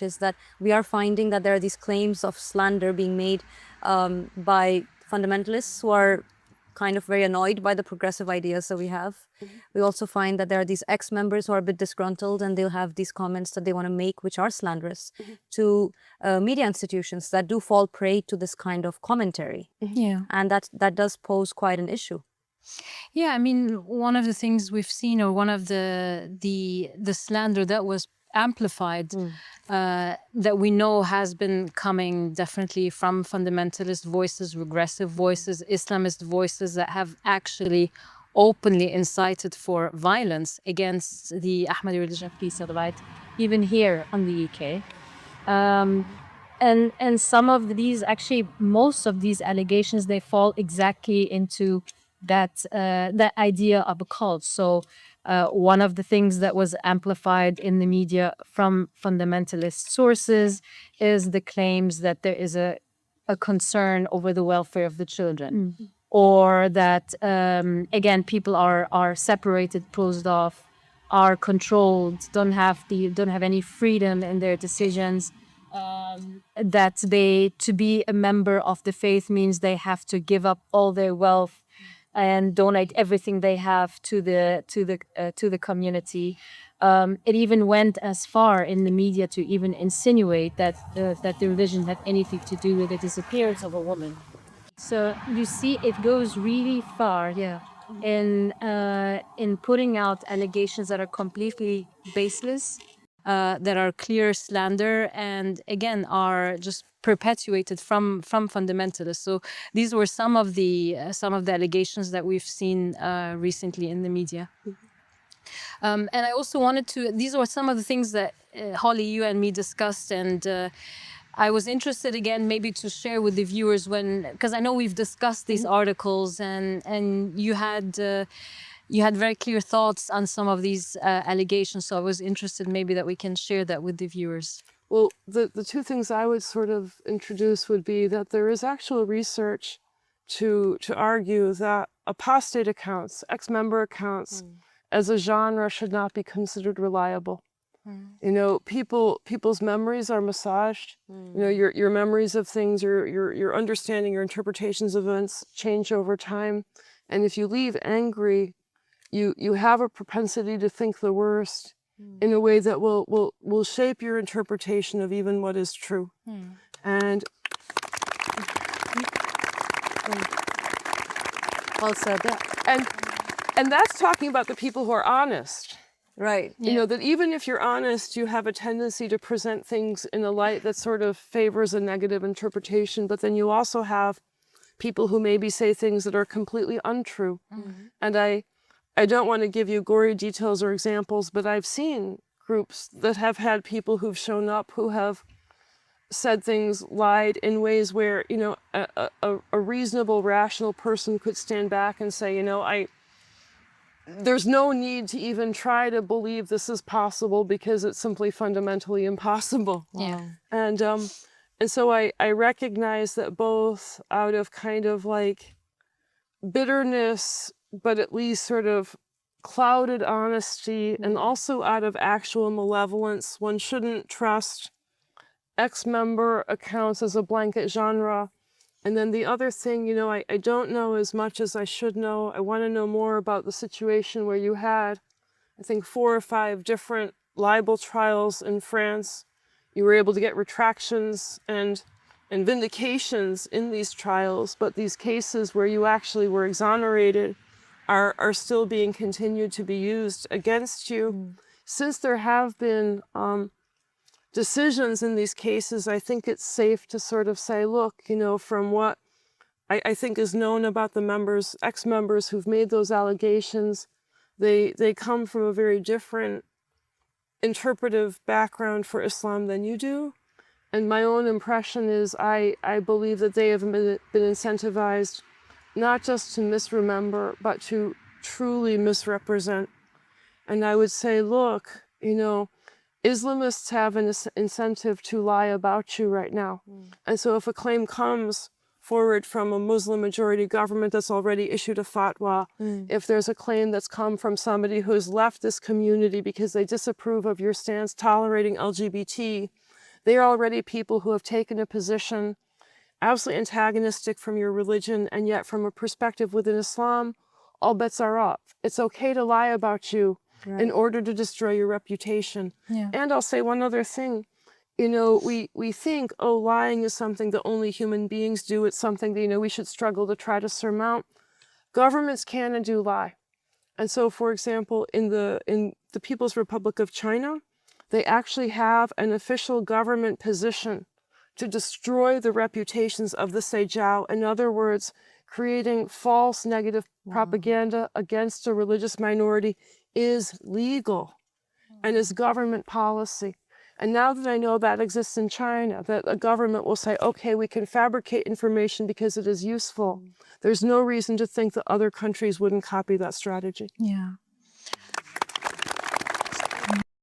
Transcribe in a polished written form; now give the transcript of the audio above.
is that we are finding that there are these claims of slander being made by fundamentalists who are kind of very annoyed by the progressive ideas that we have. We also find that there are these ex-members who are a bit disgruntled, and they'll have these comments that they want to make, which are slanderous to media institutions that do fall prey to this kind of commentary. Yeah. And that does pose quite an issue. Yeah, I mean, one of the things we've seen, or one of the slander that was amplified, that we know has been coming definitely from fundamentalist voices, regressive voices, Islamist voices that have actually openly incited for violence against the Ahmadi religion, peace and right, even here in the UK. And some of these, actually, most of these allegations, they fall exactly into that idea of a cult. So one of the things that was amplified in the media from fundamentalist sources is the claims that there is a concern over the welfare of the children, or that again, people are separated, closed off, are controlled, don't have any freedom in their decisions. That to be a member of the faith means they have to give up all their wealth and donate everything they have to the community. It even went as far in the media to even insinuate that the religion had anything to do with the disappearance of a woman. So you see, it goes really far. Yeah. In putting out allegations that are completely baseless, that are clear slander, and again are just perpetuated from fundamentalists. So these were some of the allegations that we've seen recently in the media. And I also wanted to, these were some of the things that Holly, you and me discussed, and I was interested again maybe to share with the viewers, because I know we've discussed these articles, and you had very clear thoughts on some of these allegations. So I was interested maybe that we can share that with the viewers. Well, the two things I would sort of introduce would be that there is actual research to argue that apostate accounts, ex-member accounts, as a genre should not be considered reliable. You know, people's memories are massaged. You know, your memories of things, your understanding, your interpretations of events change over time. And if you leave angry, you have a propensity to think the worst in a way that will shape your interpretation of even what is true. And Well said. Yeah. and that's talking about the people who are honest. Right. You know, that even if you're honest, you have a tendency to present things in a light that sort of favors a negative interpretation, but then you also have people who maybe say things that are completely untrue. And I don't want to give you gory details or examples, but I've seen groups that have had people who've shown up who have said things, lied in ways where, you know, a reasonable, rational person could stand back and say, you know, there's no need to even try to believe this is possible because it's simply fundamentally impossible. Yeah. And so I recognize that both out of kind of like bitterness, but at least sort of clouded honesty, and also out of actual malevolence, one shouldn't trust ex-member accounts as a blanket genre. And then the other thing, you know, I don't know as much as I should know. I want to know more about the situation where you had, I think, 4 or 5 different libel trials in France. You were able to get retractions and vindications in these trials, but these cases where you actually were exonerated are still being continued to be used against you. Since there have been decisions in these cases, I think it's safe to sort of say, look, you know, from what I think is known about the members, ex-members who've made those allegations, they come from a very different interpretive background for Islam than you do. And my own impression is I believe that they have been incentivized not just to misremember, but to truly misrepresent. And I would say, look, you know, Islamists have an incentive to lie about you right now. And so if a claim comes forward from a Muslim majority government that's already issued a fatwa, if there's a claim that's come from somebody who has left this community because they disapprove of your stance tolerating LGBT, They are already people who have taken a position absolutely antagonistic from your religion, and yet from a perspective within Islam, all bets are off. It's okay to lie about you in order to destroy your reputation. Yeah. And I'll say one other thing. You know, we think, oh, lying is something that only human beings do. It's something that, you know, we should struggle to try to surmount. Governments can and do lie. And so, for example, in the People's Republic of China, they actually have an official government position to destroy the reputations of the Seijiao. In other words, creating false negative propaganda against a religious minority is legal and is government policy. And now that I know that exists in China, that a government will say, okay, we can fabricate information because it is useful. There's no reason to think that other countries wouldn't copy that strategy. Yeah.